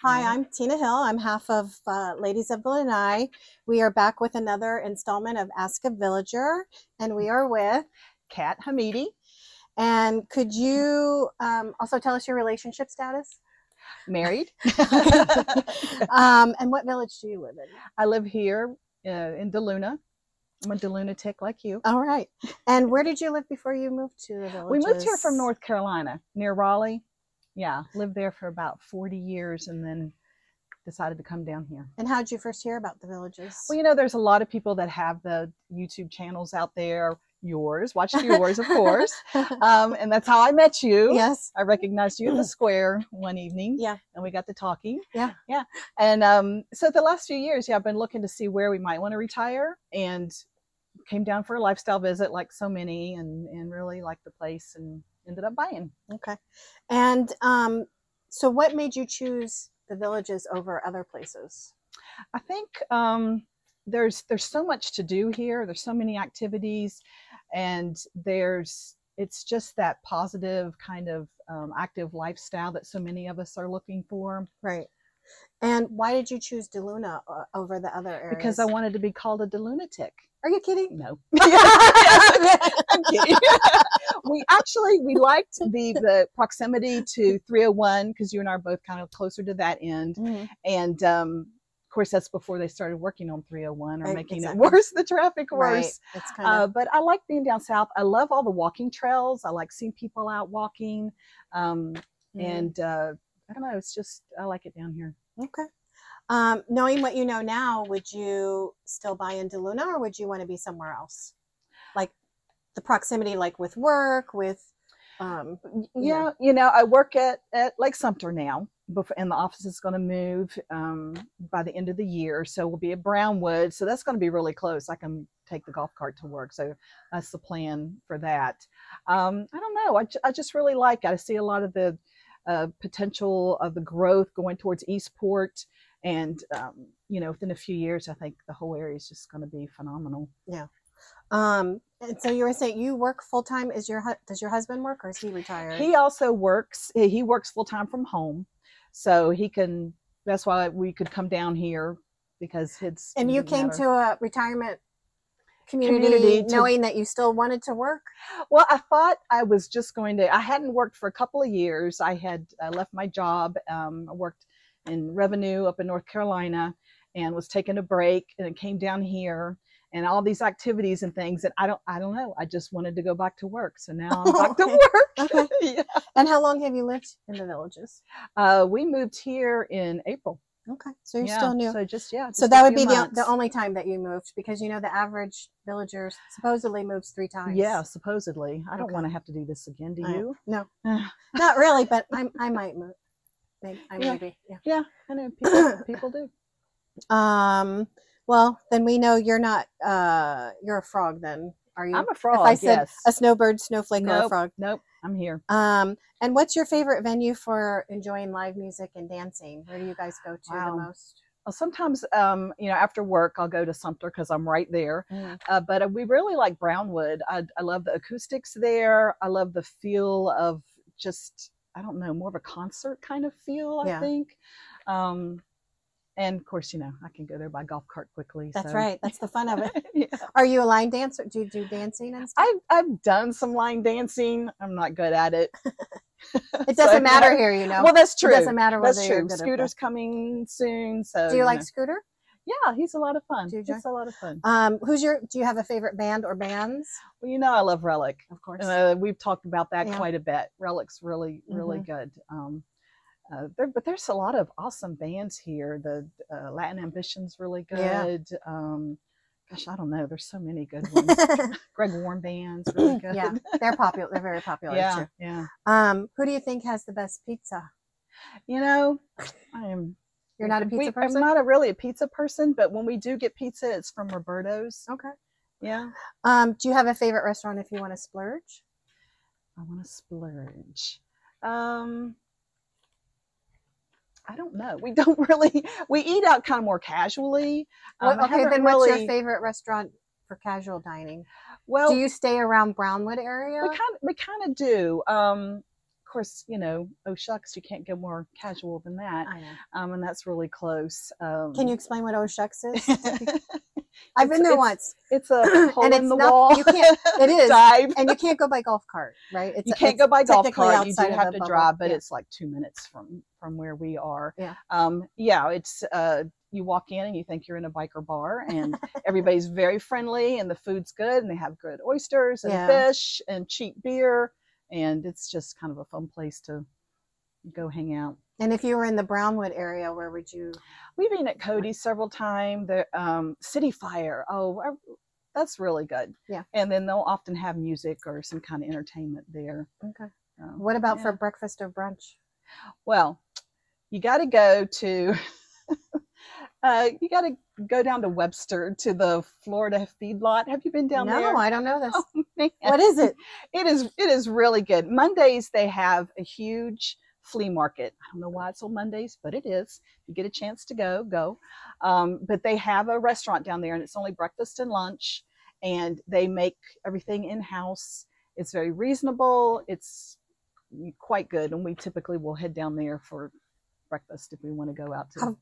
Hi, I'm Tina Hill. I'm half of Ladies of the Lanai. We are back with another installment of Ask a Villager, and we are with Cat Hamidi. And could you also tell us your relationship status? Married. And what village do you live in? I live here in DeLuna. I'm a DeLunatic like you. All right. And where did you live before you moved to the village? We moved here from North Carolina, near Raleigh. Yeah, lived there for about 40 years and then decided to come down here. And how did you first hear about the villages? Well, you know, there's a lot of people that have the YouTube channels out there. Yours, watched yours, of course. And that's how I met you. Yes. I recognized you at the square one evening. Yeah. And we got to talking. Yeah. Yeah. And so the last few years, yeah, I've been looking to see where we might want to retire, and came down for a lifestyle visit like so many, and really liked the place and ended up buying. Okay. And so what made you choose the villages over other places? I think there's so much to do here. There's so many activities, and it's just that positive kind of active lifestyle that so many of us are looking for. Right. And why did you choose DeLuna over the other areas? Because I wanted to be called a DeLunatic. Are you kidding? No. I'm kidding. we liked the proximity to 301 because you and I are both kind of closer to that end. Mm-hmm. And of course, that's before they started working on 301 or making exactly. it worse, the traffic worse. Right. It's kind of... but I like being down south. I love all the walking trails. I like seeing people out walking. And I don't know, it's just, I like it down here. Okay. Knowing what you know now, would you still buy in DeLuna, or would you want to be somewhere else? Like the proximity, like with work, with... yeah, you know, I work at Lake Sumter now, and the office is going to move by the end of the year. So we'll be at Brownwood. So that's going to be really close. I can take the golf cart to work. So that's the plan for that. I don't know. I just really like it. I see a lot of the potential of the growth going towards Eastport. And, you know, within a few years, I think the whole area is just going to be phenomenal. Yeah. And so you were saying you work full time. Does your husband work, or is he retired? He also works. He works full time from home, so he can. That's why we could come down here, because it's. And you came to a retirement community knowing that you still wanted to work? Well, I thought I was just going to. I hadn't worked for a couple of years. I had left my job. I worked in revenue up in North Carolina, and was taking a break, and it came down here. And all these activities and things, and I don't know. I just wanted to go back to work, so now I'm back to work. Okay. Yeah. And how long have you lived in the villages? We moved here in April. Okay, so you're still new. So just so that would be the only time that you moved, because you know the average villager supposedly moves 3 times. Yeah, supposedly. I don't want to have to do this again. Do you? No, not really. But I might move. Maybe. Yeah, I know people do. Well, then we know you're not, you're a frog then, are you? I'm a frog, if I said yes. A snowbird, snowflake, or a frog. Nope, I'm here. And what's your favorite venue for enjoying live music and dancing? Where do you guys go to the most? Well, sometimes, you know, after work, I'll go to Sumter because I'm right there. But we really like Brownwood. I love the acoustics there. I love the feel of just, I don't know, more of a concert kind of feel, I think. And of course, you know, I can go there by golf cart quickly. That's right. That's the fun of it. Yeah. Are you a line dancer? Do you do dancing and stuff? I've done some line dancing. I'm not good at it. It doesn't matter here, you know. Well, that's true. It doesn't matter whether that's you're true. good Scooter's coming soon. So do you like Scooter? Yeah, he's a lot of fun. It's a lot of fun. Do you have a favorite band or bands? Well, you know, I love Relic. Of course. We've talked about that quite a bit. Relic's really good. But there's a lot of awesome bands here. The Lanai-Adventures really good. Gosh, I don't know. There's so many good ones. Greg Warren band's really good. Yeah, they're popular. They're very popular too. Yeah. Who do you think has the best pizza? You know, You're not a pizza person? I'm not really a pizza person, but when we do get pizza, it's from Roberto's. Okay. Yeah. Do you have a favorite restaurant if you want to splurge? I want to splurge. I don't know. We don't really. We eat out kind of more casually. Okay, then what's your favorite restaurant for casual dining? Well, do you stay around Brownwood area? We kind of do. Of course, oh shucks, you can't go more casual than that. I know. And that's really close. Can you explain what oh shucks is? I've been there once. It's a hole and in it's the not, wall. You can't. It is. Dive. And you can't go by golf cart, right? You can't go by golf cart. You do outside have of to the drive, bubble. but Yeah. it's like 2 minutes from where we are. Yeah. Yeah. It's you walk in and you think you're in a biker bar, and everybody's very friendly, and the food's good, and they have good oysters and Yeah. fish and cheap beer, and it's just kind of a fun place to go hang out. And if you were in the Brownwood area, where would you? We've been at Cody's several times. The City Fire. Oh, that's really good. Yeah. And then they'll often have music or some kind of entertainment there. Okay. What about yeah. for breakfast or brunch? Well, you got to go to. You got to go down to Webster to the Florida feedlot. Have you been down there? No, I don't know this. Oh, man. What is it? It is really good. Mondays they have a huge flea market. I don't know why it's on Mondays, but it is. If you get a chance to go. But they have a restaurant down there, and it's only breakfast and lunch, and they make everything in-house. It's very reasonable. It's quite good, and we typically will head down there for breakfast if we want to go out to.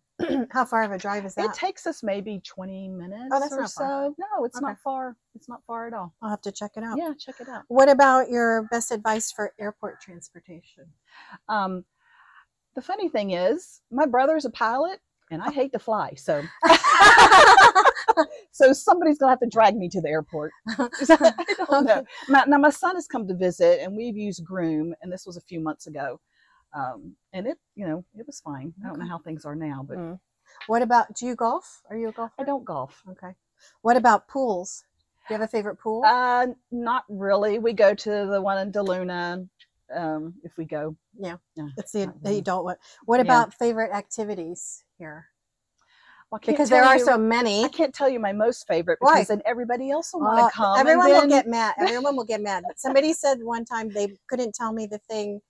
How far of a drive is that? It takes us maybe 20 minutes that's or not so. far. No, it's Okay. not far. It's not far at all. I'll have to check it out. Yeah, check it out. What about your best advice for airport transportation? The funny thing is, my brother's a pilot, and I hate to fly, so so somebody's gonna have to drag me to the airport. I don't know. Now my son has come to visit, and we've used Groom, and this was a few months ago, and it was fine. I don't know how things are now, but What about? Do you golf? Are you a golfer? I don't golf. Okay. What about pools? Do you have a favorite pool? Not really. We go to the one in DeLuna. If we go. Yeah. Yeah. It's the adult one. What about favorite activities here? Well, because there are so many. I can't tell you my most favorite Why? because then everybody else will want to come. Everyone will get mad. Everyone will get mad. Somebody said one time they couldn't tell me the thing,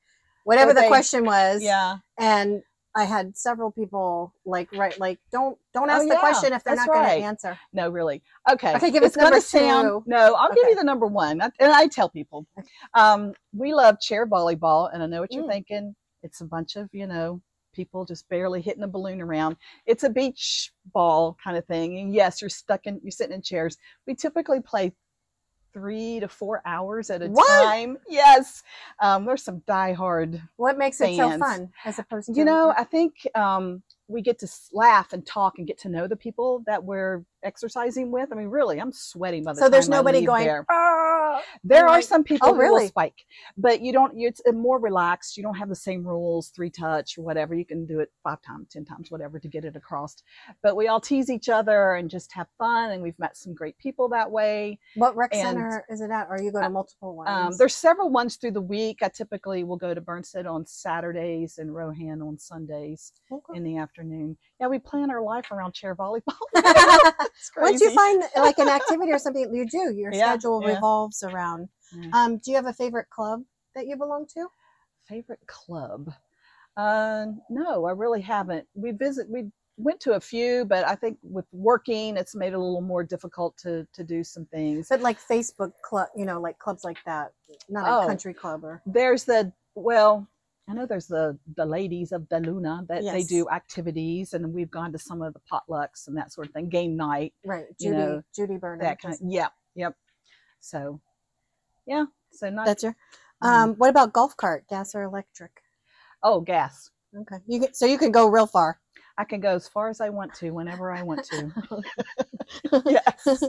whatever the question was. Yeah. And I had several people don't ask the question if they're not going to answer. No, really. Okay. Okay, give us number two. No, I'll give you the number one. And I tell people, we love chair volleyball, and I know what you're thinking. It's a bunch of, people just barely hitting a balloon around. It's a beach ball kind of thing. And yes, you're sitting in chairs. We typically play 3 to 4 hours at a time. Yes. There's some diehard What makes fans. it so fun as opposed to I think we get to laugh and talk and get to know the people that we're exercising with. I mean, really, I'm sweating by the time. So there's nobody I leave going there. "Ah!" There are some people who really? will spike, but you don't. It's more relaxed. You don't have the same rules, 3 touch or whatever. You can do it 5 times, 10 times, whatever to get it across. But we all tease each other and just have fun, and we've met some great people that way. What rec center is it at, or you go to multiple ones? There's several ones through the week. I typically will go to Burnstead on Saturdays and Rohan on Sundays in the afternoon. Yeah, we plan our life around chair volleyball. Once you find like an activity or something you do, your schedule revolves around. Do you have a favorite club that you belong to? Favorite club? No, I really haven't. We went to a few, but I think with working, it's made it a little more difficult to do some things. But like Facebook club, like clubs like that, not a country club or. There's I know there's the ladies of DeLuna that they do activities, and we've gone to some of the potlucks and that sort of thing. Game night, right? Judy Burnham. That kind of, yep. So, yeah. So not. That's your. What about golf cart, gas or electric? Oh, gas. Okay, you can go real far. I can go as far as I want to, whenever I want to. Yes.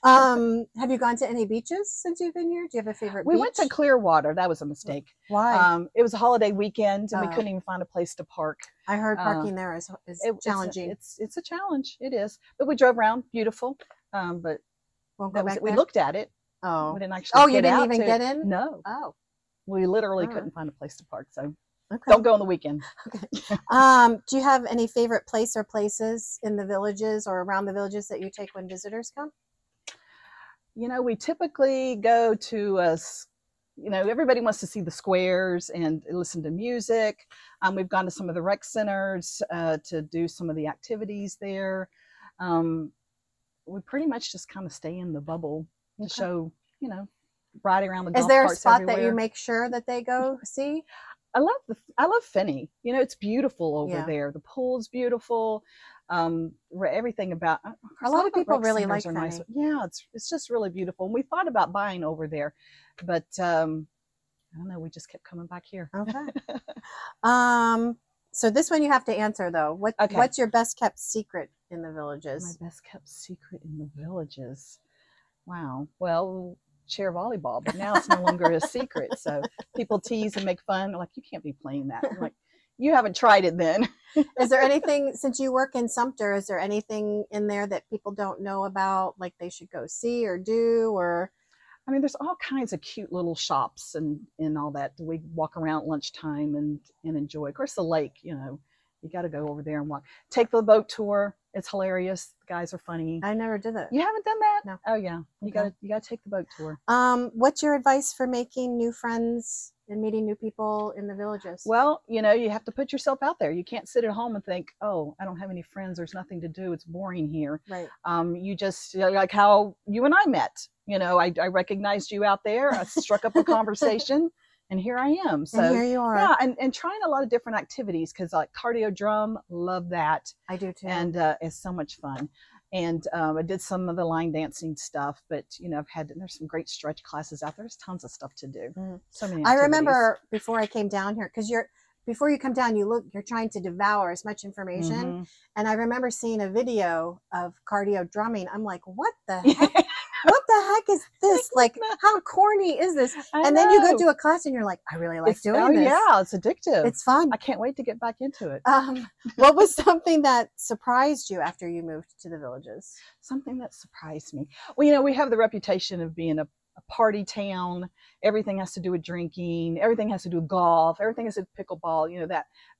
Have you gone to any beaches since you've been here? Do you have a favorite beach? We went to Clearwater. That was a mistake. Why? It was a holiday weekend, and we couldn't even find a place to park. I heard parking there is challenging. It's a challenge. It is. But we drove around. Beautiful. But we looked at it. Oh. We didn't actually you didn't even get in? No. Oh. We literally couldn't find a place to park, so don't go on the weekend. Okay. Do you have any favorite place or places in the villages or around the villages that you take when visitors come? We typically go to everybody wants to see the squares and listen to music. We've gone to some of the rec centers to do some of the activities there. We pretty much just kind of stay in the bubble to show, riding around the golf carts. Is there a spot everywhere. that you make sure that they go see? I love Finney. You know, it's beautiful over Yeah. there. The pool's beautiful. Everything about A lot of people really like nice. Finney. Yeah, it's just really beautiful. And we thought about buying over there, but I don't know. We just kept coming back here. Okay. So this one you have to answer though. Okay. What's your best kept secret in the Villages? My best kept secret in the Villages. Wow. Well, share volleyball, but now it's no longer a secret. So people tease and make fun. Like, you can't be playing that. I'm like, you haven't tried it then. Is there anything, since you work in Sumter, is there anything in there that people don't know about, like they should go see or do, or? I mean, there's all kinds of cute little shops and all that. We walk around at lunchtime and enjoy. Of course, the lake, you know, you got to go over there and walk. Take the boat tour. It's hilarious. The guys are funny. I never did that. You haven't done that? No. Oh yeah. You Okay. gotta take the boat tour. What's your advice for making new friends and meeting new people in the Villages? Well, you know, you have to put yourself out there. You can't sit at home and think, oh, I don't have any friends. There's nothing to do. It's boring here. Right. You just, like how you and I met. You know, I recognized you out there. I struck up a conversation, and here I am. So and here you are. Yeah, and trying a lot of different activities, because like cardio drum, love that. I do too. And it's so much fun. And I did some of the line dancing stuff, but you know, there's some great stretch classes out there. There's tons of stuff to do. So many activities. I remember before I came down here, because before you come down, you're trying to devour as much information. And I remember seeing a video of cardio drumming. I'm like, what the heck? What the heck is this? Like, how corny is this? And then you go to a class and you're like, I really like doing this. Yeah, it's addictive. It's fun. I can't wait to get back into it. What was something that surprised you after you moved to the Villages? Something that surprised me. Well, you know, we have the reputation of being a party town. Everything has to do with drinking. Everything has to do with golf. Everything has to do with pickleball, you know,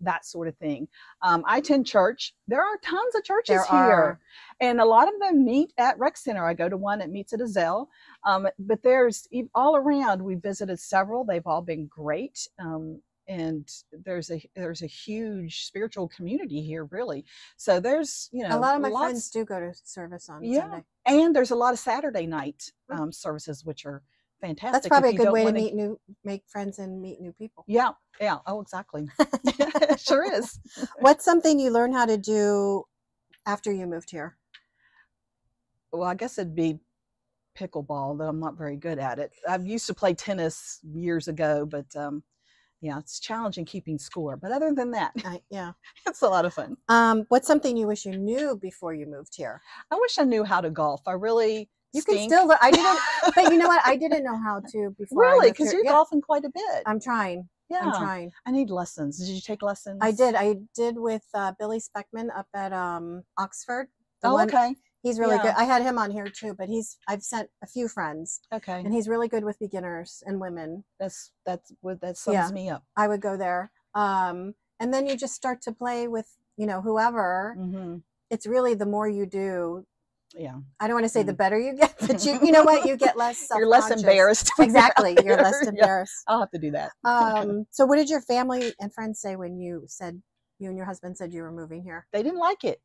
that sort of thing. I attend church. There are tons of churches here. And a lot of them meet at Rec Center. I go to one that meets at Azelle. But there's all around. We visited several. They've all been great. And there's a huge spiritual community here, really. So there's, you know, a lot of my friends do go to service on Sunday. And there's a lot of Saturday night services, which are fantastic. That's probably a good way to make friends and meet new people. Yeah. Oh, exactly. Sure is. What's something you learned how to do after you moved here? Well, I guess it'd be pickleball, though I'm not very good at it. I used to play tennis years ago, but yeah, it's challenging keeping score. But other than that, yeah, it's a lot of fun. What's something you wish you knew before you moved here? I wish I knew how to golf. I really can still. I didn't, but you know what? I didn't know how to before. Really, because you're golfing quite a bit. I'm trying. Yeah, I'm trying. I need lessons. Did you take lessons? I did. I did with Billy Speckman up at Oxford. Okay. He's really good. I had him on here too, but I've sent a few friends. Okay. And he's really good with beginners and women. That sums me up. I would go there. And then you just start to play with, you know, whoever. It's really the more you do. Yeah. I don't want to say the better you get, but you know what? You get less self-conscious. You're less embarrassed. Exactly. You're less embarrassed. I'll have to do that. So what did your family and friends say when you and your husband said you were moving here? They didn't like it.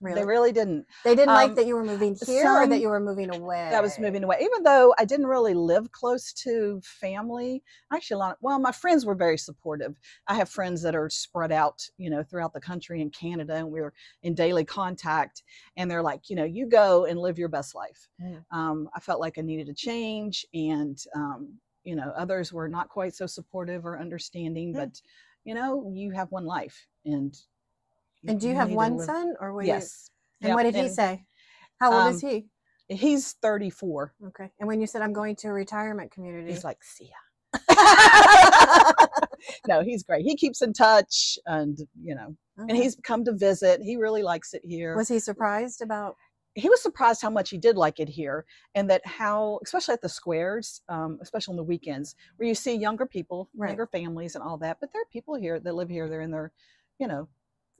Really? They really didn't. They didn't like that you were moving here or that you were moving away? That I was moving away. Even though I didn't really live close to family. Actually, my friends were very supportive. I have friends that are spread out, you know, throughout the country and Canada, and we were in daily contact. And they're like, you know, you go and live your best life. I felt like I needed a change, and, you know, others were not quite so supportive or understanding, but, you know, you have one life. And do you have one son, or were yes? And what did he say? How old is he? He's 34. Okay. And when you said I'm going to a retirement community, he's like, see ya. No, he's great. He keeps in touch, and you know, and he's come to visit. He really likes it here. Was he surprised about? He was surprised how much he did like it here, and that how, especially at the squares, especially on the weekends, where you see younger people, younger families, and all that. But there are people here that live here. They're in their, you know,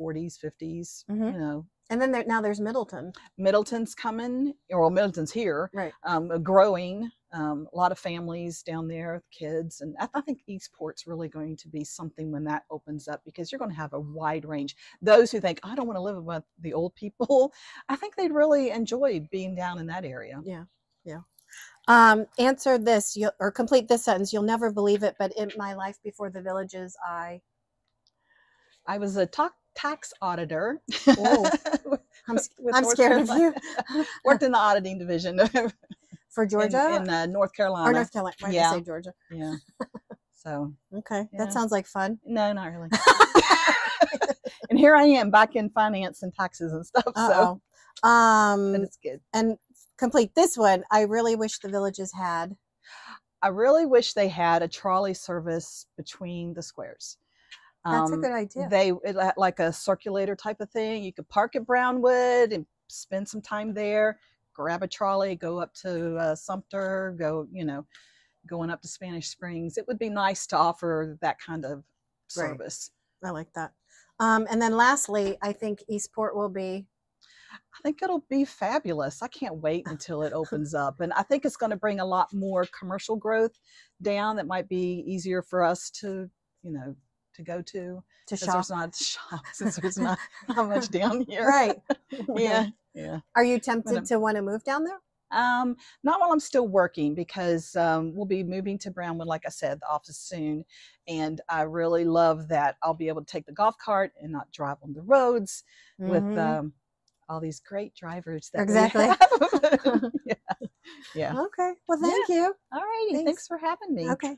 40s, 50s, you know. And then now there's Middleton. Middleton's coming, or well, Middleton's here, right? Growing. A lot of families down there, kids, and I think Eastport's really going to be something when that opens up, because you're going to have a wide range. Those who think, I don't want to live with the old people, I think they'd really enjoy being down in that area. Yeah, yeah. Answer this, or complete this sentence. You'll never believe it, but in my life before the Villages, I was a tax auditor. Oh, I'm scared of you. Worked in the auditing division For Georgia? in North Carolina. Or North Carolina. Why did I say Georgia? Yeah. So. Okay. Yeah. That sounds like fun. No, not really. And here I am back in finance and taxes and stuff. So. But it's good. And complete this one. I really wish the Villages had. I really wish they had a trolley service between the squares. That's a good idea. Like a circulator type of thing. You could park at Brownwood and spend some time there, grab a trolley, go up to Sumter, going up to Spanish Springs. It would be nice to offer that kind of service. I like that. And then lastly, I think Eastport will be. I think it'll be fabulous. I can't wait until it opens up. And I think it's going to bring a lot more commercial growth down that might be easier for us to go to shop. There's not shops since there's not much down here. Right. Yeah. Are you tempted to want to move down there? Not while I'm still working, because we'll be moving to Brownwood, like I said, the office soon. And I really love that I'll be able to take the golf cart and not drive on the roads with all these great drivers that exactly. we have. Yeah. Okay. Well, thank you. All righty. Thanks for having me. Okay.